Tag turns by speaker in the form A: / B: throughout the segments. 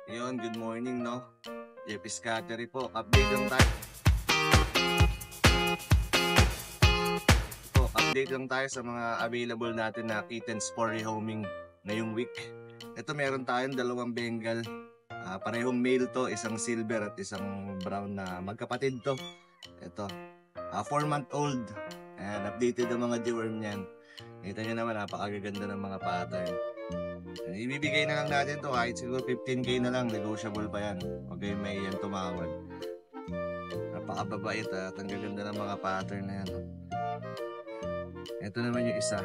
A: Yun, good morning, no? Jeppy Scattery po. Update lang tayo. Update lang tayo sa mga available natin na kittens for rehoming ngayong week. Ito, meron tayong dalawang Bengal. Parehong male to, isang silver at isang brown na magkapatid to. Ito, 4-month-old. Ayan, updated ang mga deworm niyan. Kita nyo naman, napakagaganda ng mga pattern. Ibibigay na lang natin to kahit siguro 15k na lang, negotiable pa yan. Huwag kayong may yan tumawad. Napakababait at ang gaganda ng mga pattern na yan. Ito naman yung isa.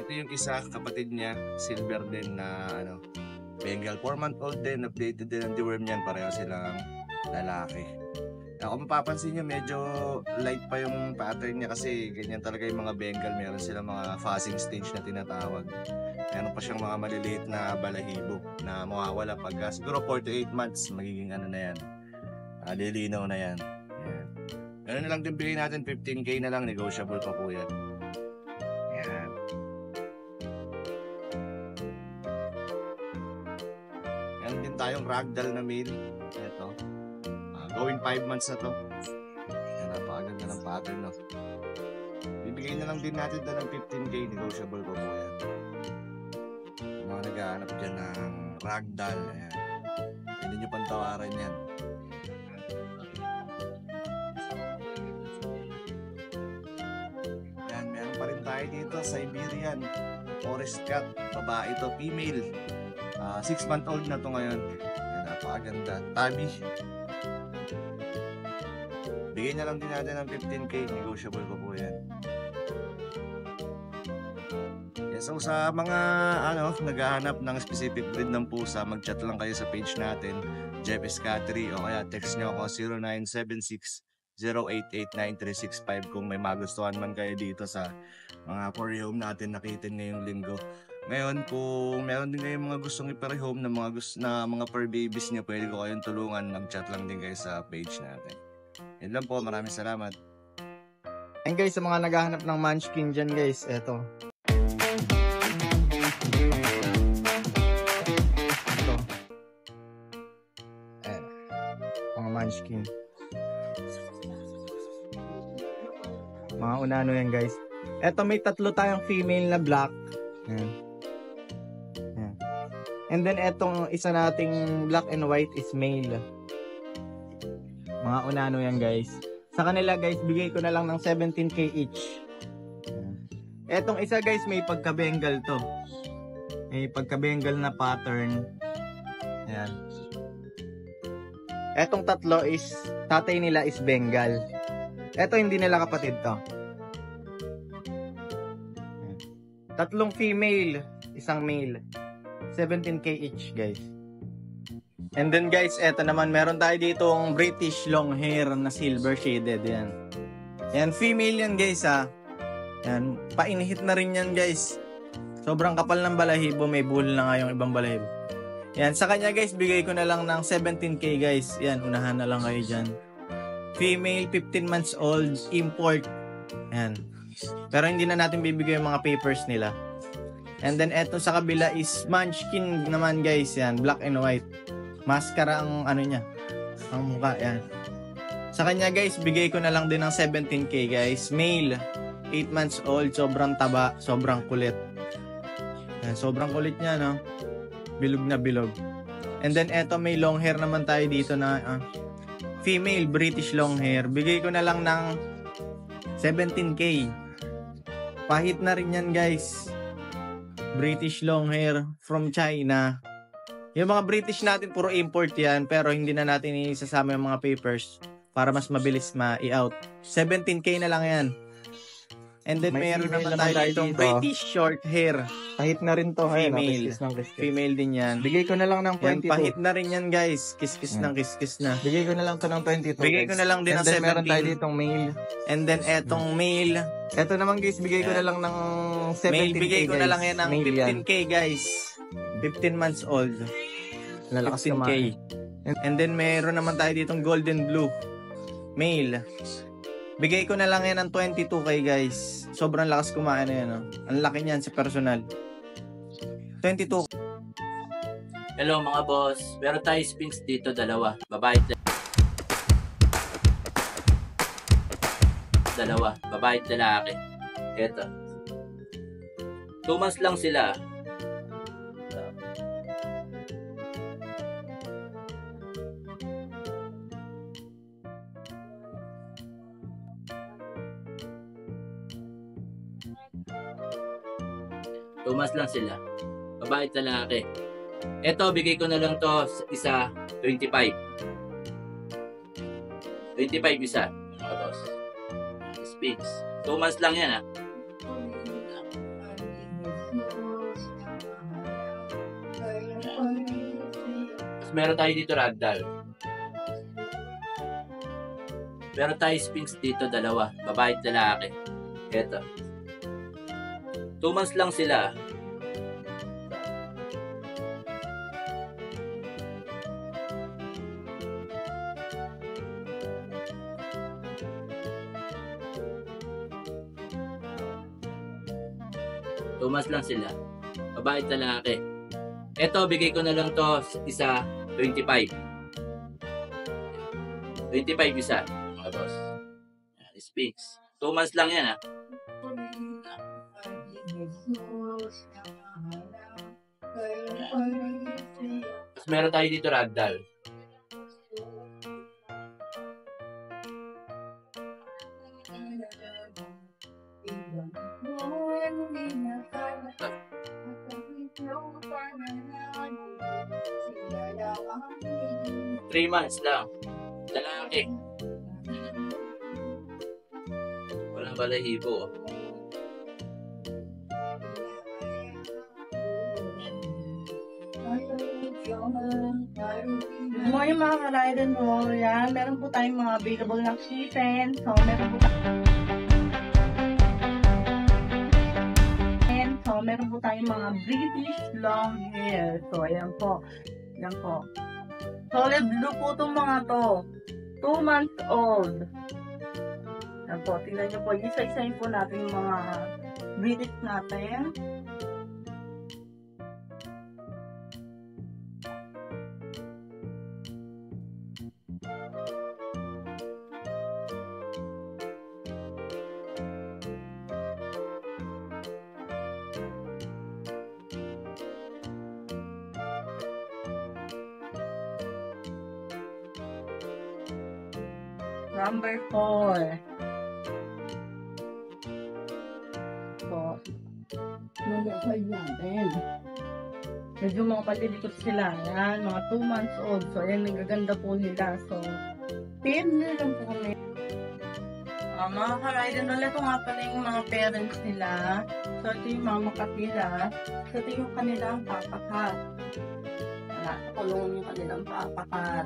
A: Ito yung isa, kapatid niya, silver din na Bengal. 4-month-old din, updated din ang deworm niyan, pareho silang lalaki. Kung mapapansin nyo, medyo light pa yung pattern niya kasi ganyan talaga yung mga Bengal. Meron silang mga fuzzing stage na tinatawag. Meron pa siyang mga maliliit na balahibo na mawawala pagka siguro 4 to 8 months. Magiging na yan. Lilinaw na yan. Ayan. Ganun na lang din bigay natin, 15k na lang. Negotiable pa po yan. Ayan. Meron din tayong ragdoll na male. Ito. Going 5 months na to. Yan, napakaganda ng pattern, no? Bibigay na lang din natin ito ng 15k, negotiable po yan. Yung mga naghahanap dyan ng ragdoll, ayan. Pwede nyo pantawaran yan. Yan, meron pa rin tayo dito, Siberian Forest Cat, babae to, female. 6-month-old na to ngayon. Yan, napakaganda. Tabby. Bigay na lang din natin ng 15k, negotiable pa po yan. Yes, so sa mga naghahanap ng specific breed ng pusa, mag-chat lang kayo sa page natin, Jeppy Scattery, o kaya text nyo ako 0976-088-9365 kung may magustuhan man kayo dito sa mga for-rehome natin nakitin ngayong linggo. Ngayon, kung meron din kayong mga gustong i-rehome na mga fur babies nyo, pwede ko kayong tulungan, mag-chat lang din kayo sa page natin. Yan lang po, maraming salamat.
B: And guys, sa mga naghahanap ng munchkin dyan guys, eto. Ito. Ayan. Mga munchkin. Mga unano yan guys. Eto, may tatlo tayong female na black. Ayan. Ayan. And then etong isa nating black and white is male. Mga unano yan guys. Sa kanila guys, bigay ko na lang ng 17k each. Etong isa guys, may pagka-Bengal to. May pagka-Bengal na pattern. Ayan. Etong tatlo is, tatay nila is Bengal. Eto hindi nila kapatid to. Ayan. Tatlong female, isang male. 17k each guys. And then guys, eto naman, meron tayo ditong British long hair na silver shaded. Yan. Yan, female yan guys ha. Yan, painhit na rin yan guys. Sobrang kapal ng balahibo, may buhol na nga yung ibang balahibo. Yan, sa kanya guys, bigay ko na lang ng 17k guys. Yan, unahan na lang kayo dyan. Female, 15 months old, import. Yan. Pero hindi na natin bibigay yung mga papers nila. And then eto sa kabila is munchkin naman guys. Yan, black and white. Maskara ang niya, ang mukha, yan. Sa kanya guys, bigay ko na lang din ng 17k guys. Male, 8 months old, sobrang taba, sobrang kulit. Yan, sobrang kulit niya, no? Bilog na bilog. And then eto, may long hair naman tayo dito na female British long hair. Bigay ko na lang ng 17k. Pahit na rin yan guys. British long hair from China. Yung mga British natin, puro import yan. Pero hindi na natin isasama yung mga papers para mas mabilis ma-i-out. 17k na lang yan. And then mayroon naman tayo itong British short hair. Pahit na rin to.
A: Female. Female din yan.
B: Bigay ko na lang ng 22.
A: Yan, pahit na rin yan guys. Kiss-kiss ng kiss-kiss na.
B: Bigay ko na lang to ng 22.
A: Bigay ko na lang din ng 17.
B: Meron tayo ditong male.
A: And then etong male.
B: Eto naman guys, bigay ko na lang ng 17k
A: male, bigay ko
B: guys.
A: na lang yan ng 15k guys. 15 months old.
B: Lalakas
A: 15k. And then meron naman tayo ditong golden blue. Male. Bigay ko na lang yan ng 22k guys. Sobrang lakas kumain na yan. Oh. Ang laki niyan sa personal.
B: 22.
C: Hello mga boss, meron tayo spins dito, dalawa. Babae at lalaki. Eto. 2 months lang sila. Tumas lang sila. Babae at lalaki. Eto, bigay ko na lang to isa, 25. 25 isa. Mga boss. Spins. 2 months lang yan, ha. Tapos meron tayo dito ragdoll. Meron tayo spins dito, dalawa. Babae at lalaki. Eto. 2 months lang sila. Tumas lang sila. Babae at lalaki. Eto, bigay ko na lang to isa, 25. 25 isa. Mga boss. Speaks. 2 months lang yan, ha. Tapos meron tayo dito ragdoll. Three months lang. Lalaki. Walang balahibo.
D: Good morning mga ka-ride and roll. Yan, meron po tayong mga available na kitten. So, meron po tayong mga British long hair. So, ayan po. Ayan po. Solid blue po itong mga to. 2 months old. Ayan po. Tingnan nyo po. Isa-isahin po natin yung mga British natin. Number 4. So, number 5 natin. Medyo mga palilikot sila. Yan, mga 2 months old. So, ayan, nagaganda po nila. So, pin nyo lang po kami. Mga ka-ride and roll, ito nga pala yung mga parents nila. So, ito yung mama kapila. So, ito yung kanilang papakat. Wala, kulungan yung kanilang papakat.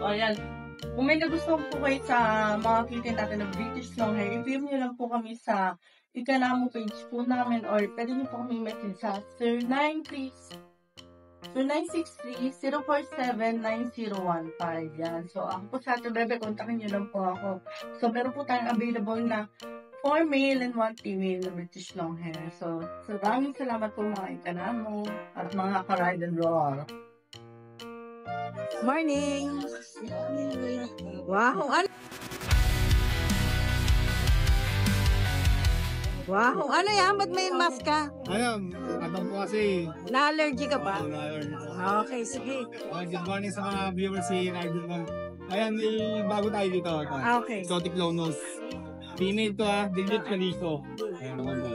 D: O, ayan. Kung may nagustuhan po kayo sa mga kitten natin na British long hair, i-PM nyo lang po kami sa Ikanamo page po namin or pwede nyo po kami message sa 0963-047-9015. Yan. So, ako po sa Ate Bebe, kontakin nyo lang po ako. So, meron po tayong available na 4 male and 1 female na British long hair. So, maraming salamat po mga Ikanamo at mga ka-ride and roll.
E: Morning! Wow! Ano? Wow! Ano yan? Ba't may mask ka?
F: Ayun, atong po kasi.
E: Na-allergy ka ba?
F: Ayun.
E: Okay, sige.
F: Good morning sa mga viewers si Idol One. Ayan, may bago tayo dito. Ito.
E: Okay.
F: Exotic low nose. Female to ha, digit calico. Ayan, maganda.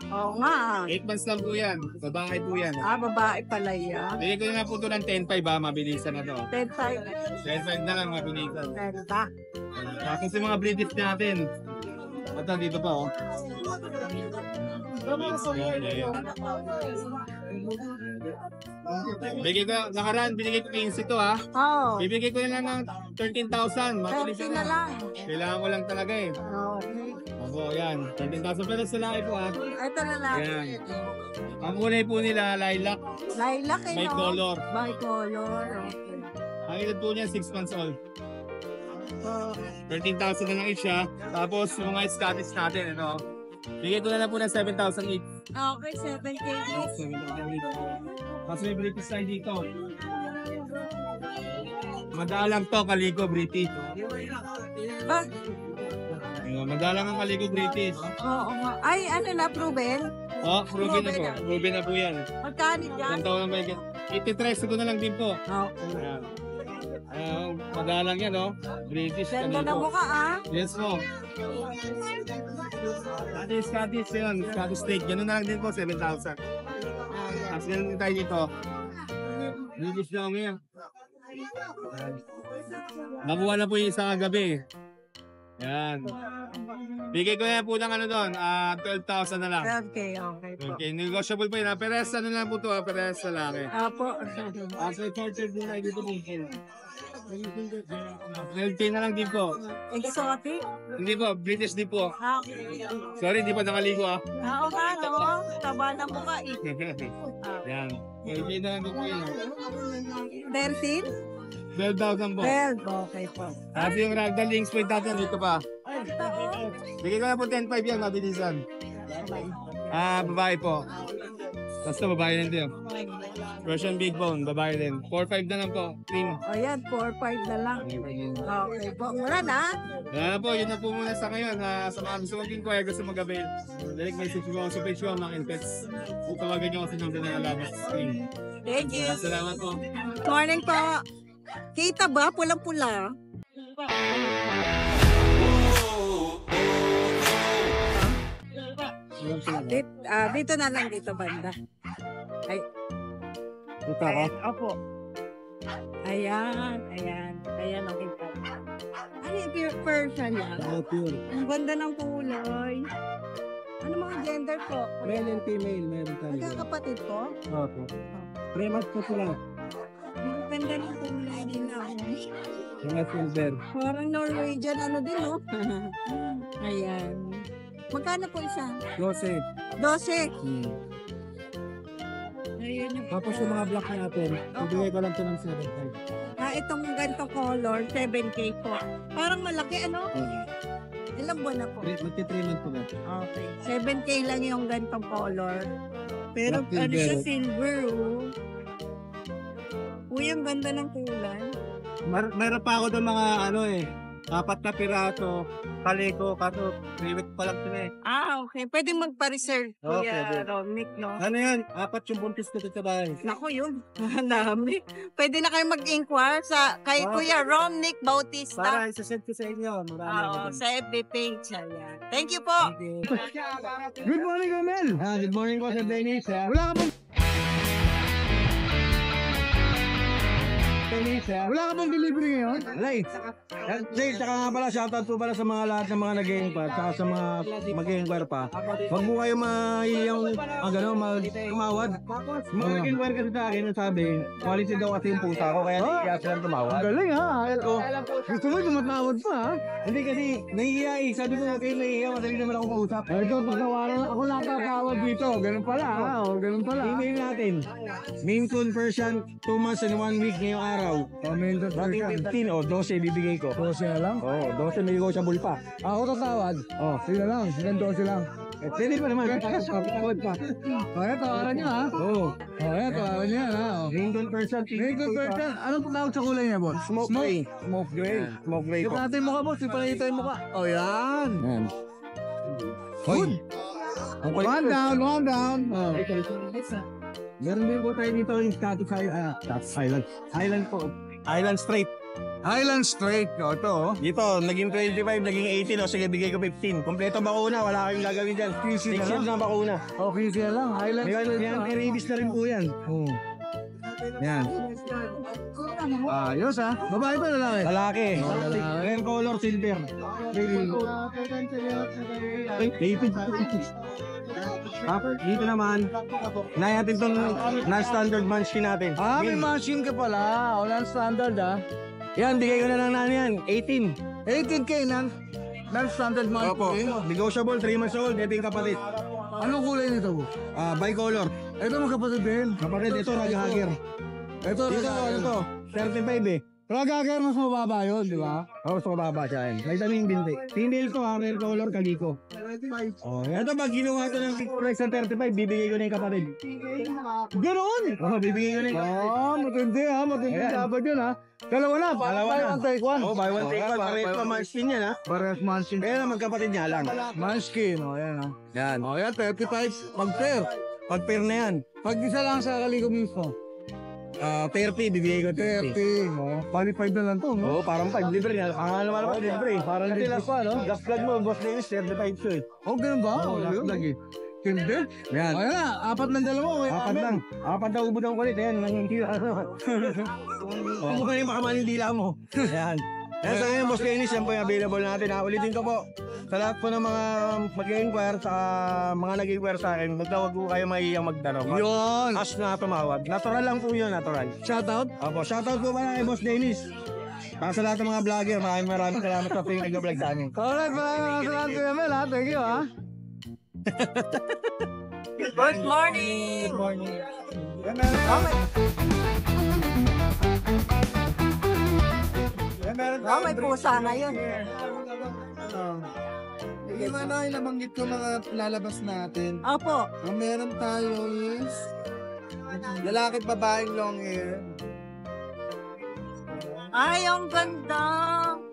E: Oo nga.
F: 8 months lang po yan. Babae po yan.
E: Babae pala yan.
F: Bigay ko na po ito ng 10.5 ha, mabilisan na to.
E: 10-5.
F: 10.5 na lang, mabilisan.
E: Ganda.
F: Tapos yung mga British natin. Ito, dito pa oh. Bigay ko, nakaraan, binigay ko 15 to ha.
E: Oo.
F: Bibigay ko na lang ng 13,000.
E: 30 na lang.
F: Kailangan ko lang talaga eh.
E: Okay.
F: Opo, yan. 13,000 pero sa laki po ha.
E: Ito na lang.
F: Yan. Ang kulay po nila, lilac.
E: Lilac eh,
F: May
E: no?
F: color.
E: By color. Okay.
F: Ang edad po niya, 6 months old. 13,000 na lang each ha. Tapos yung mga Scottish natin, ano. Bigay ko na lang po ng 7,000 each.
E: Okay, 7K.
F: 7,000 each. Tapos may British tayo dito. Madalang to, Calico British.
E: Ba?
F: Ayun, madalang ang Calico British.
E: Oo nga. Ay, ano na, proven?
F: Oh, proven na po. Proven na po yan.
E: Magkano dyan?
F: Ilang taon na ba yan? 83 ko na lang din po.
E: Okay.
F: Ayan. Ayan, madalang yan, oh. British
E: Ganda na
F: Calico.
E: mukha, ah.
F: Yes po. Scottish yun. Scottish steak. Ganun na lang din po, 7,000. Tapos ganun din tayo dito. British lang yan. Nakuha na po yung isa kagabi. Yan. Bigay ko na po ng ano doon, 12,000 na lang.
E: Okay, okay po.
F: Okay, negotiable po yun. Peres, ano na po ito, peres sa laki.
E: Apo.
F: So, charger din tayo dito po. 12K na lang din po.
E: Exotic?
F: Hindi po, British din po.
E: Okay.
F: Sorry, hindi pa nakaligo ah.
E: Oo nga, no? Taba na mukha, eh.
F: Yan. 12K na lang din po yun.
E: 13?
F: 12,000 po.
E: 12. Okay po.
F: Tapos yung ragdoll links po yung natin dito pa. Bigay ko na po 10,500 yan, mabilisan. Babae po. Basta babae din din. Russian big bone, babae din. 4,500 na lang po. Team.
E: O yan, 4-5 na lang. Okay po. Mura na?
F: Yan na po, yun na po muna sa ngayon. Sa mga gusto mag-inquire, gusto mag-avail. Direct message mo sa page ko, mga Inpets. Tawagan nyo kasi nung dinalabas sa screen.
E: Thank you.
F: Salamat po.
E: Morning po. Kita ba? Pulang-pula. Dito na lang dito banda. Ay.
F: Dito ako?
E: Opo. Ayan, ayan. Ayan ang kita. Ano yung pure Persian yan?
F: Pure.
E: Ang ganda ng kulay. Ano mga gender po?
F: Male and female, meron tayo.
E: Magkakapatid po?
F: Opo. 3 months po sila.
E: Ang ganda ng kulay nila.
F: Mga silver.
E: Parang Norwegian ano din, no? Ayan. Magkano po isa?
F: 12.
E: 12. Ayun yung...
F: Tapos yung mga black natin, ibigay ko lang ito ng 7,500.
E: Itong ganito color, 7K po. Parang malaki, ano? Ilang buwan na po?
F: Magti 3 months po ba?
E: Okay. 7K lang yung ganitong color. Pero
F: Black
E: ano siya,
F: silver.
E: silver, oh. Uy, ang ganda ng kulay.
F: Meron pa ako doon mga ano 4 na piraso, Calico, kaso 3 weeks pa lang sila
E: Okay. Pwede magpa-reserve,
F: Okay,
E: Kuya
F: good.
E: Romnick, no?
F: Ano yan? 4 yung buntis ko dito sa bahay.
E: Naku, yun. Ang dami. Pwede na kayo mag-inquire kay Kuya Romnick Bautista.
F: Para isa-send ko sa inyo. Marami ako
E: Oo,
F: dun.
E: sa FB page. Ayan. Thank you po.
F: Thank you. Good morning, Romel. Good morning po sa Dennis. Wala ka pong... Wala ka pong delivery ngayon? Late. Late, saka nga pala, shoutout po pala sa mga lahat ng mga nag-inquire, saka sa mga mag-inquire pa. Huwag mo kayo tumawad. Mga nag-inquire kasi sa akin, sabi, quality daw kasi yung pusa ko, kaya nahihiya silang tumawad. Galing ha, gusto mo tumatawad pa ha? Hindi kasi, nahihiya sabi ko kayo nahihiya, madali naman ako kausap. Ito, pagkawalan ako nakakawad dito, ganun pala ha, ganun pala. Email natin, Maine Coon Persian, 2 months and 1 week ngayong araw. Maine Coon Persian. 15 o 12 bibigay ko. 12 na lang? Oo, 12 may negotiable pa. Ako tatawad? Oo. Sige lang, silang 12 lang. Pwede pa naman, tawad pa. Kaya tawaran nyo ha? Oo. Kaya tawaran nyo ha? Maine Coon Persian. Maine Coon Persian, anong tawag sa kulay niya, boss? Smoke gray. Smoke gray. Smoke gray po. Ipanatin mo ka, boss. Ipanatin mo ka. O yan. Good. One down. Oh. Meron din po tayo dito yung Status Island. Island po. Island Straight. Highland Straight. O, ito oh. Dito, naging 25, naging 18. O, sige, bigay ko 15. Kompleto bakuna, wala kayong gagawin dyan. 6 years na bakuna. O, 15 na lang. Highland Straight. Yan, rabies na rin po yan. Yan. Ayos ha. Babae pa lalaki? Lalaki. Rare color silver. Dito naman, natin itong non-standard munchkin natin. May munchkin ka pala. O, non-standard Yan, bigay ko na lang na yan. 18. 18K non-standard munchkin? Opo. Negotiable, 3 months old. Ito yung kapatid. Anong kulay nito? Bicolor. Ito magkapatid din. Kapatid, ito radio hanger. Ito, ano to? 35 Ragager mas mababa yun, di ba? Mas mababa siya yun. May daming binti. Female to, rare color, kaliko. Oh, ito pag ginawa ito ng price ng 35, bibigay ko na yung kapatid. Ganoon! Bibigay ko na yung kapatid. Matindi ha, matindi dapat yun ha. Dalawa na, buy one take one. Oh, buy one take one. Parehas pa manskin yan ha. Parehas manskin. Kaya na magkapatid niya lang. Manskin, o yan ha. Yan. O yan, 35, pag-pair. Pag-pair na yan. Pag isa lang sa kaliko mismo. 30, bibigay ko 30. Oh, qualified na lang to, no? Oo, parang 5 libre na. Ang naman naman libre. Parang libre pa, no? Gas plug mo, boss Dennis, 35 siya. Oh, ganun ba? Oh, gas plug eh. Hindi? Yan. Ayan na, apat ng dalawa. Apat na ubod ang kulit. Ayan, nangyayang ano. Kung ba yung makamaling dila mo. Ayan. Ayan, sa ngayon, boss Dennis, yan po yung available natin. Ulitin ko po. Sa lahat po ng mga mag-inquire sa mga nag-inquire sa akin, magtawag po kayo mahihiyang magtanong. Yun! As na tumawag. Natural lang po yun, natural. Shoutout? Opo, shoutout po pala kay Boss Dennis. Para sa lahat ng mga vlogger, maraming salamat sa ping nag-vlog sa amin. Alright, maraming salamat Kuya Mel ha. Thank you ha.
E: Good morning!
F: Good morning.
E: Oh, may pusa ngayon.
G: Yung ano yung nabanggit ko mga lalabas natin.
E: Opo.
G: Ang meron tayo is lalaki at babaeng long hair.
E: Ay, ang ganda.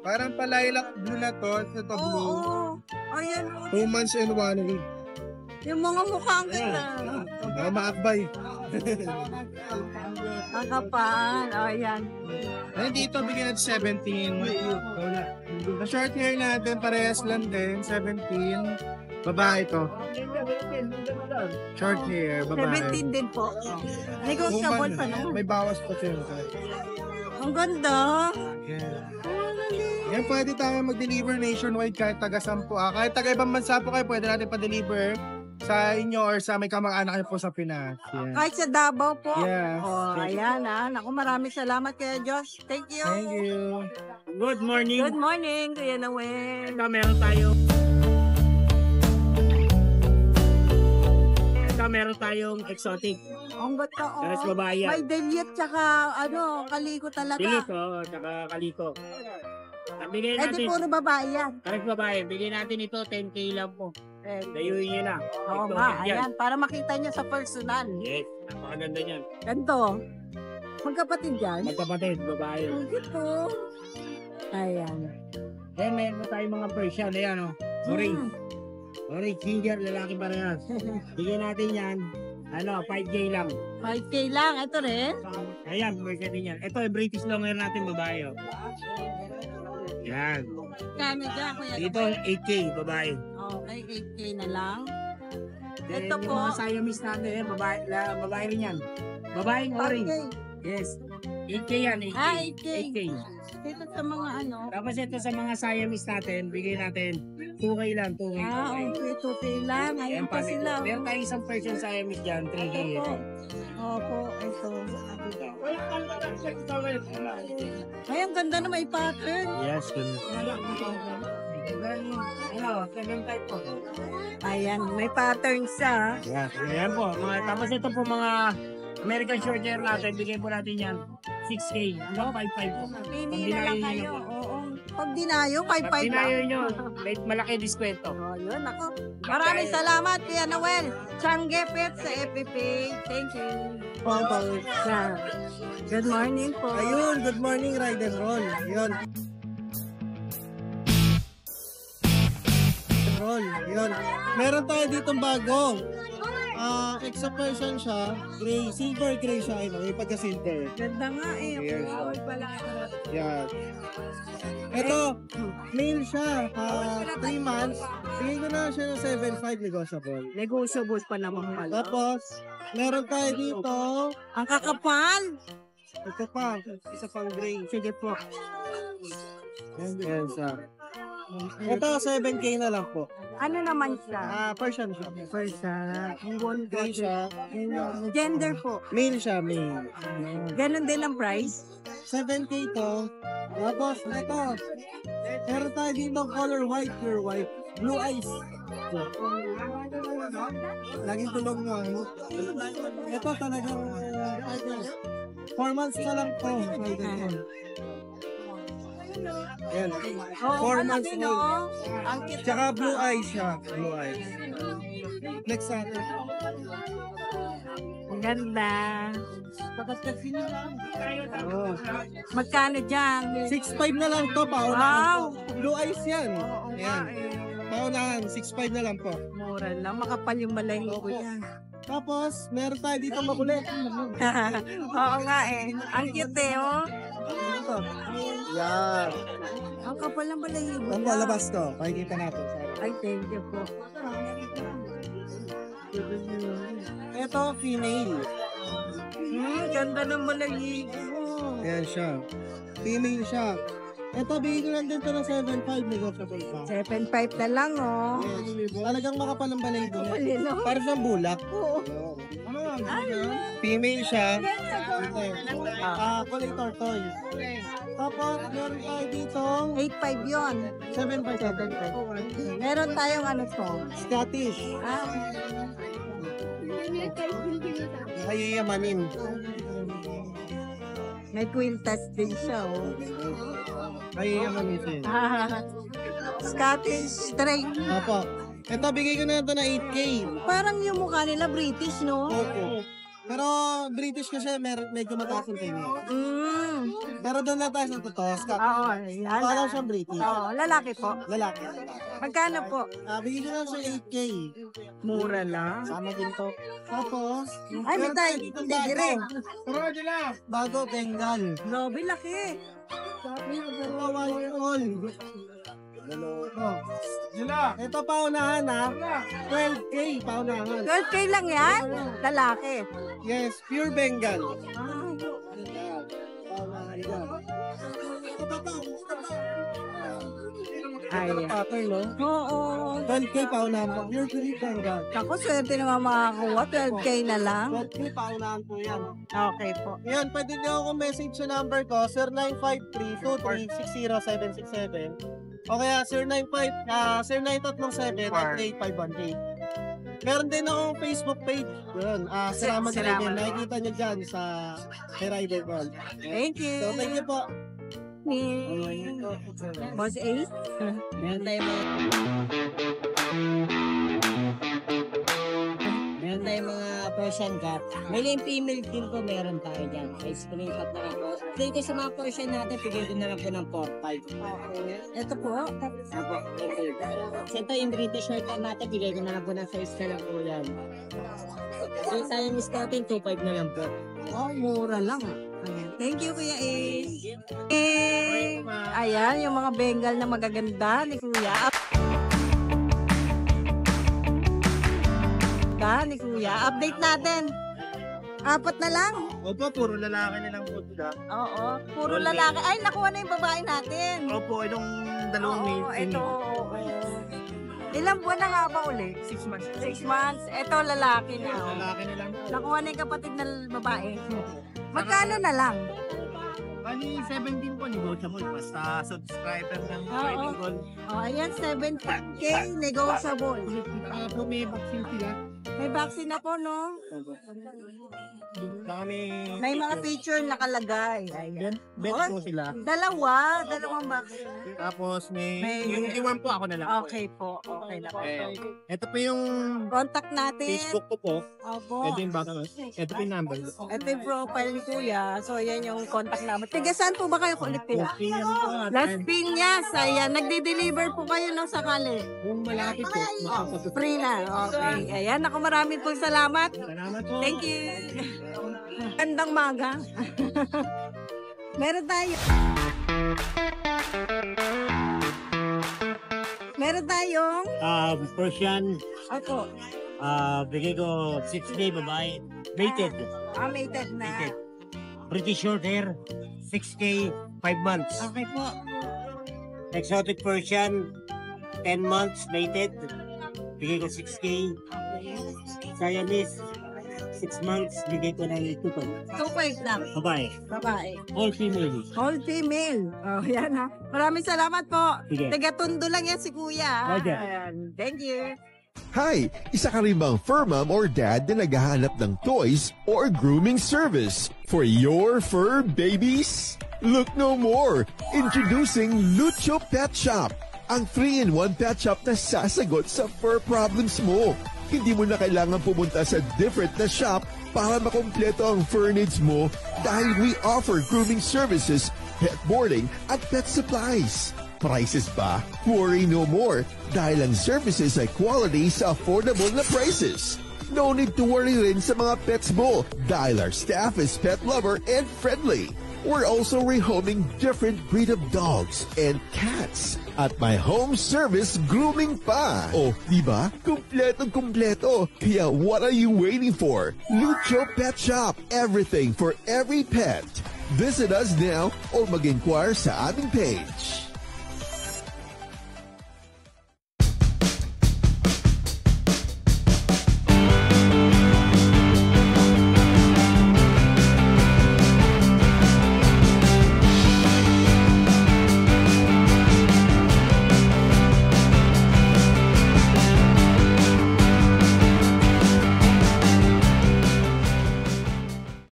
G: Parang palilac blue na to. Ito blue.
E: Oo. Ayan.
G: 2 months and 1 week.
E: Yung mga mukha ang ganda.
G: Maakbay.
E: Ang kapal. Ayan.
G: Ayun dito, bigyan natin 17. Sa short hair natin, parehas lang din. 17. Babae to. Short hair, babae.
E: 17 din po. Negotiable pa naman.
G: May bawas pa siya.
E: Ang ganda.
G: Yan, pwede tayo mag-deliver nationwide kahit taga 10. Kahit taga ibang bansa po kayo, pwede natin pa-deliver sa inyo or sa may kamag-anak kayo po sa Pinas. Yeah.
E: Kahit sa Davao po.
G: Yes.
E: Oh, ayan ah. Naku, maraming salamat kaya Josh. Thank you.
G: Thank you.
F: Good morning.
E: Good morning, Kuya Noel.
F: Meron tayong exotic.
E: Ang ganda oh.
F: Tapos babae yan.
E: May delete tsaka ano, kaliko talaga.
F: Dilito, tsaka kaliko. Bigay
E: Eh di
F: natin,
E: puro babae yan.
F: kahit babae, bigay natin ito 10k lang po.
E: Eh,
F: Dayuin nyo na.
E: oo
F: Ito,
E: nga,
F: yan.
E: ayan. Para makita nyo sa personal.
F: Yes, napakaganda niyan.
E: Ganto. Magkapatid yan.
F: Magkapatid, babae.
E: Ang gito. Ayan.
F: Eh, meron tayong mga Persian. Ayan o. Orange.
E: Hmm.
F: Orange, ginger, lalaki parehas. Bigyan natin yan. 5k lang.
E: 5K lang. Ito rin.
F: Ayan, Persian din yan. Ito, British long hair natin, babae. Oh. Yan.
E: Kano dyan, Kuya
F: Dito,
E: Noel?
F: 8k, babae.
E: Okay, 8K na lang.
F: Then,
E: Ito
F: yung
E: po.
F: mga Siamese natin, babae rin yan. Babaeng orange.
E: 5K.
F: Yes. 8k yan, 8k.
E: Ah, 8K.
F: 8k.
E: Dito sa mga ano.
F: Tapos ito sa mga Siamese natin, bigay natin 2k lang, 2k.
E: Ah, okay. 2K lang. Ayun pa sila.
F: Meron tayong isang Persian Siamese dyan, 3k.
E: Opo, ito. Ay, ang ganda na may pattern.
F: Yes, ganun type po.
E: Ayan, may pattern siya.
F: Yes, ayan po. Tapos ito po mga American short hair natin, bigay po natin yan 6k. 5.5 po.
E: Pili na lang kayo. Oo. Pag dinayo, 5.5
F: Pag
E: lang.
F: dinayo nyo, may malaki diskwento.
E: Oh, yun ako. Maraming salamat, Kuya Noel. Changge Pet sa FPP. Thank you. Good morning po.
G: Ayun, good morning, ride and roll. Yun. Yun. Meron tayo ditong bago. Extra Persian siya. Gray, silver gray siya. May pagka-silver.
E: Ganda nga eh.
G: Yes.
E: Wow, pala.
G: Yan. Ito, male siya. 3 months. Bigay ko na siya ng 7.5 negotiable.
E: Negotiable pa naman pala.
G: Tapos, meron tayo dito.
E: Ang kakapal.
G: Ito pa, isa pang gray.
E: Sige po.
G: Yan siya. Ito, 7K na lang po.
E: Ano naman siya?
G: Persian siya.
E: First, ang
G: Gray siya.
E: gender po.
G: Male siya, male.
E: Ganon din ang price.
G: 7K to. Tapos, ito. Meron tayo dito color white, pure white. Blue eyes. Laging tulog mo. Ito talagang 4 months na lang po. Ayan.
E: Oo,
G: 4 months
E: malaki,
G: old.
E: no? Ang cute.
G: Tsaka blue eyes siya. Blue eyes. Next natin.
E: Ang ganda.
G: Oh.
E: Magkano dyan?
G: 6'5 na lang to, paunahan
E: Wow.
G: po. Blue eyes yan.
E: Oo nga
G: Ayan.
E: eh.
G: Paunahan, 6'5 na lang po.
E: Mura lang. Makapal yung balahibo
G: Opo.
E: yan.
G: Tapos, meron tayo dito makulit.
E: Oo nga eh. Ang cute eh, oh.
G: Ito. Yan.
E: Ang kapal ng balahibo.
G: Ang
E: niya.
G: labas to. Pakikita natin.
E: Ay, thank you po.
G: Ito, female.
E: Ganda ng balahibo.
G: Ayan siya. Female siya. Ito, bigay ko lang din to ng 7'5", negotiable pa.
E: 7.5 na lang, oh.
G: Yes. Talagang makapal ang balahibo niya.
E: Malino.
G: Para siyang bulak.
E: Oo.
G: Female siya. Kulay tortoise. Tapos, meron tayo dito
E: 8.5 yun.
G: 7'5".
E: Meron tayong ano to.
G: Scottish.
E: Ah,
G: Hayayamanin.
E: may quiltas din siya, oh.
G: Hayayamanin siya.
E: Scottish Straight.
G: Opo. Ito, bigay ko na ito na 8K.
E: Parang yung mukha nila British, no?
G: Opo. Pero British kasi medyo mataas yung tingin. Pero doon na tayo sa totoo. Scott.
E: Oo, yan.
G: Parang siyang British.
E: Oo, lalaki po.
G: Lalaki.
E: Magkano po?
G: Bigay ko na sa 8K.
E: Mura lang.
G: Sama din to. Tapos,
E: Ay, may tayo. Tigre.
G: bago Bengal.
E: Grabe, laki.
G: Hawaii all. Ito paunahan ha. 12K paunahan.
E: 12K lang yan? Lalaki.
G: Yes, pure Bengal.
E: Ah,
G: Paunahan yan.
E: Ay.
G: Pattern, no?
E: Oo.
G: 12K paunahan po. Pure Bengal.
E: Ako, swerte naman makakuha. 12K na lang.
G: 12K paunahan po yan.
E: Okay po.
G: Yan, pwede niyo ako message sa number ko, 0953-23-60767. O kaya 0937-3851. Meron din akong Facebook page. Yun, Salamat
E: Salamat.
G: Rider. Nakikita niyo dyan sa Rider Ball.
E: Thank you.
G: So, thank you po.
E: Boss Ace?
H: Meron tayong mga Persian cat. Male and female din po meron tayo dyan. May screenshot na lang po. Dito sa mga Persian natin, bigay ko na lang po ng 4-5.
E: Ito po.
H: Apo, okay. So ito yung British shirt natin, bigay ko na lang po ng size na lang po yan. So tayo yung scouting, 2-5 na lang po.
E: Oh, mura lang. Ayan. Thank you, Kuya Ace. Ayan, yung mga Bengal na magaganda ni Kuya. Ni Kuya. Update natin. 4 na lang.
G: Opo, puro lalaki nilang po sila.
E: Oo. Puro lalaki. Ay, nakuha na yung babae natin.
G: Opo, itong
E: Oo, ito. Oo. Ilang buwan na nga ba uli?
G: 6 months.
E: 6 months. Ito, lalaki na. oh.
G: Lalaki nilang po.
E: Nakuha na yung kapatid na babae. Magkano na lang?
G: Bali, 17 po negotiable. Basta subscriber ng
E: Oo.
G: Riding Gold.
E: Oh, ayan, 17K negotiable.
G: Po, may vaccine sila.
E: May vaccine ako, no?
G: Saka
E: May mga picture nakalagay. Ayan.
G: bet po sila.
E: Dalawang vaccine.
G: Tapos
E: May-
G: yung iwan po ako na lang.
E: Okay po, okay na po.
G: Ito po yung
E: Contact natin.
G: Facebook ko po.
E: Opo.
G: Ito yung baka. Ito po yung number.
E: Ito yung profile ni Kuya. So, yan yung contact number. Tiga saan po ba kayo ulit?
G: Last PM po natin.
E: Las Piñas. Ayan, nagdi-deliver po kayo ng sakali.
G: Kung malapit po, makapasok.
E: Free na. Okay. Ayan, ako maraming pong salamat.
G: Salamat po.
E: Thank you. Gandang maga. Meron tayo. Meron tayong
H: Persian,
E: ako.
H: bigay ko 6K babae. Mated.
E: Mated na.
H: British short hair, 6K, 5 months.
E: Okay po.
H: Exotic Persian, 10 months, mated. Bigay ko 6K. Siamese, 6 months, bigay ko ng 2.5.
E: 2.5 lang.
H: Babae,
E: Babae.
H: all female.
E: All female. Oh, yan ha. Maraming salamat po.
H: Sige.
E: Taga-Tondo lang yan si Kuya. ha?
H: Okay.
E: Ayan. Thank you.
I: Hi! Isa ka rin bang fur mom or dad na naghahanap ng toys or grooming service for your fur babies? Look no more! Introducing Lucho Pet Shop, ang 3-in-1 pet shop na sasagot sa fur problems mo. Hindi mo na kailangan pumunta sa different na shop para makompleto ang fur needs mo dahil we offer grooming services, pet boarding at pet supplies. Prices ba? Worry no more dahil ang services ay quality sa affordable na prices. No need to worry rin sa mga pets mo dahil our staff is pet lover and friendly. We're also rehoming different breed of dogs and cats at my home service grooming pa. Oh, diba? Kumpletong-kumpleto. Kaya what are you waiting for? Lucho Pet Shop. Everything for every pet. Visit us now or mag-inquire sa aming page.